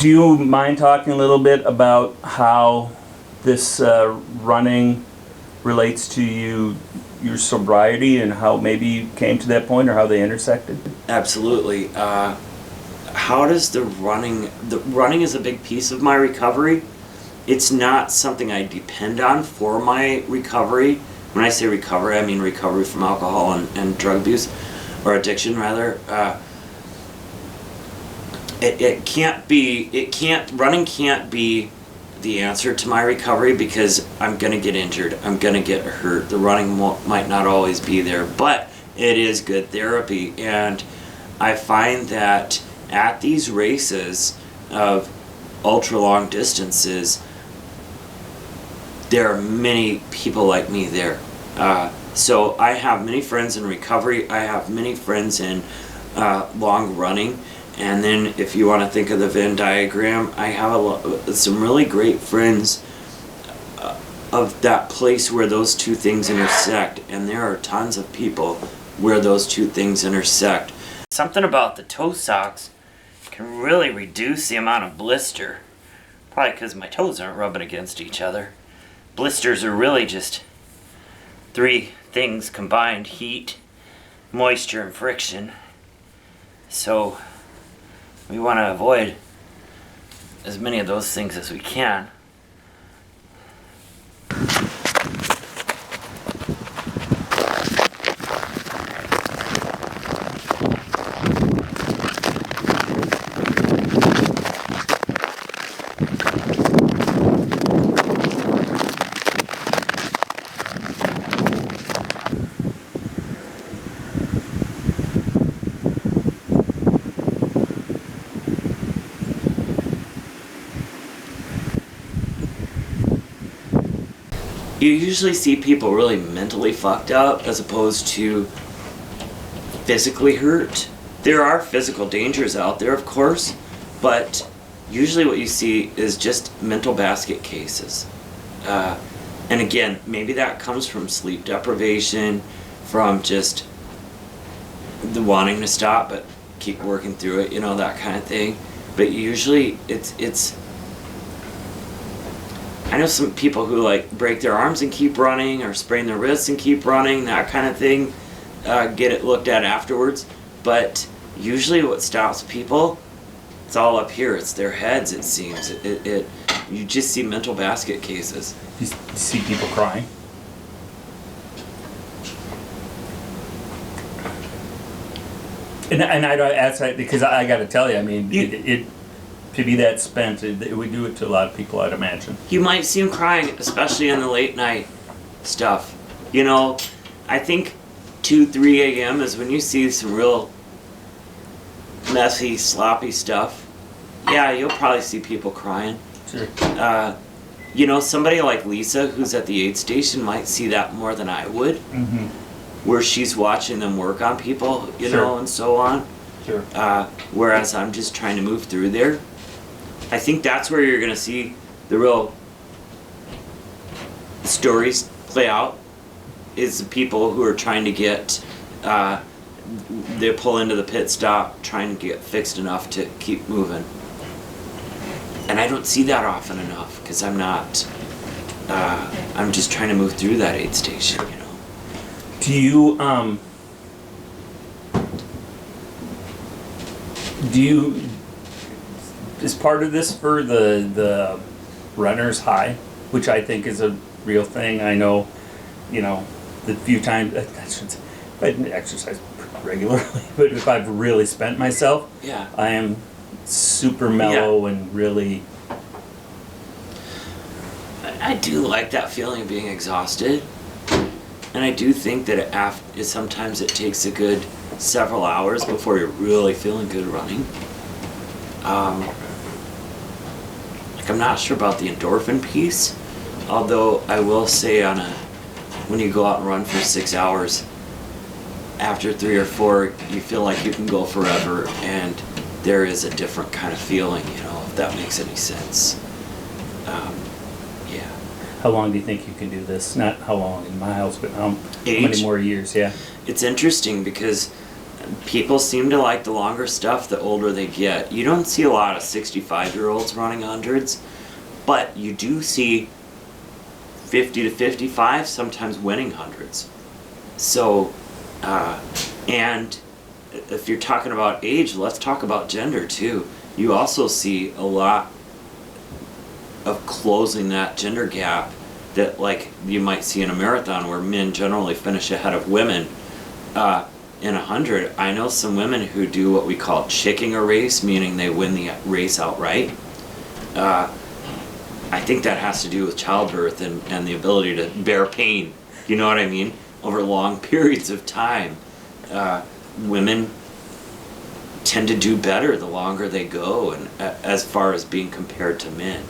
Do you mind talking a little bit about how this running relates to your sobriety and how maybe you came to that point or how they intersected? Absolutely. How does the running is a big piece of my recovery. It's not something I depend on for my recovery. When I say recovery, I mean recovery from alcohol and drug abuse, or addiction rather. Running can't be the answer to my recovery because I'm going to get injured. I'm going to get hurt. The running might not always be there, but it is good therapy. And I find that at these races of ultra long distances, there are many people like me there. So I have many friends in recovery. I have many friends in long running. And then if you want to think of the Venn diagram, I have some really great friends of that place where those two things intersect. And there are tons of people where those two things intersect. Something about the toe socks can really reduce the amount of blister. Probably because my toes aren't rubbing against each other. Blisters are really just three things combined: heat, moisture, and friction. So we want to avoid as many of those things as we can. You usually see people really mentally fucked up as opposed to physically hurt. There are physical dangers out there, of course, but usually what you see is just mental basket cases. And again, maybe that comes from sleep deprivation, from just the wanting to stop but keep working through it, that kind of thing. But usually it's I know some people who break their arms and keep running, or sprain their wrists and keep running, that kind of thing, get it looked at afterwards. But usually what stops people, it's all up here. It's their heads, it seems. You just see mental basket cases. You see people crying? And I don't ask that because I got to tell you, I mean, it to be that spent, it would do it to a lot of people, I'd imagine. You might see them crying, especially in the late night stuff. I think 2, 3 a.m. is when you see some real messy, sloppy stuff. Yeah, you'll probably see people crying. Sure. Somebody like Lisa, who's at the aid station, might see that more than I would. Mm-hmm. Where she's watching them work on people, Sure. and so on. Sure. Whereas I'm just trying to move through there. I think that's where you're going to see the real stories play out, is the people who are trying to get, they pull into the pit stop, trying to get fixed enough to keep moving. And I don't see that often enough, because I'm not, I'm just trying to move through that aid station, Do you, is part of this for the runner's high, which I think is a real thing? I know, the few times, I didn't exercise regularly, but if I've really spent myself, Yeah. I am super mellow and really... I do like that feeling of being exhausted. And I do think that sometimes it takes a good several hours before you're really feeling good running. I'm not sure about the endorphin piece, although I will say when you go out and run for 6 hours, after 3 or 4, you feel like you can go forever, and there is a different kind of feeling, if that makes any sense. Yeah. How long do you think you can do this? Not how long in miles, but how many Age? more years? Yeah. It's interesting because people seem to like the longer stuff the older they get. You don't see a lot of 65-year-olds running hundreds, but you do see 50 to 55 sometimes winning hundreds. So, and if you're talking about age, let's talk about gender too. You also see a lot of closing that gender gap that, like, you might see in a marathon where men generally finish ahead of women. In 100, I know some women who do what we call chicking a race, meaning they win the race outright. I think that has to do with childbirth and the ability to bear pain, you know what I mean, over long periods of time. Women tend to do better the longer they go, and as far as being compared to men.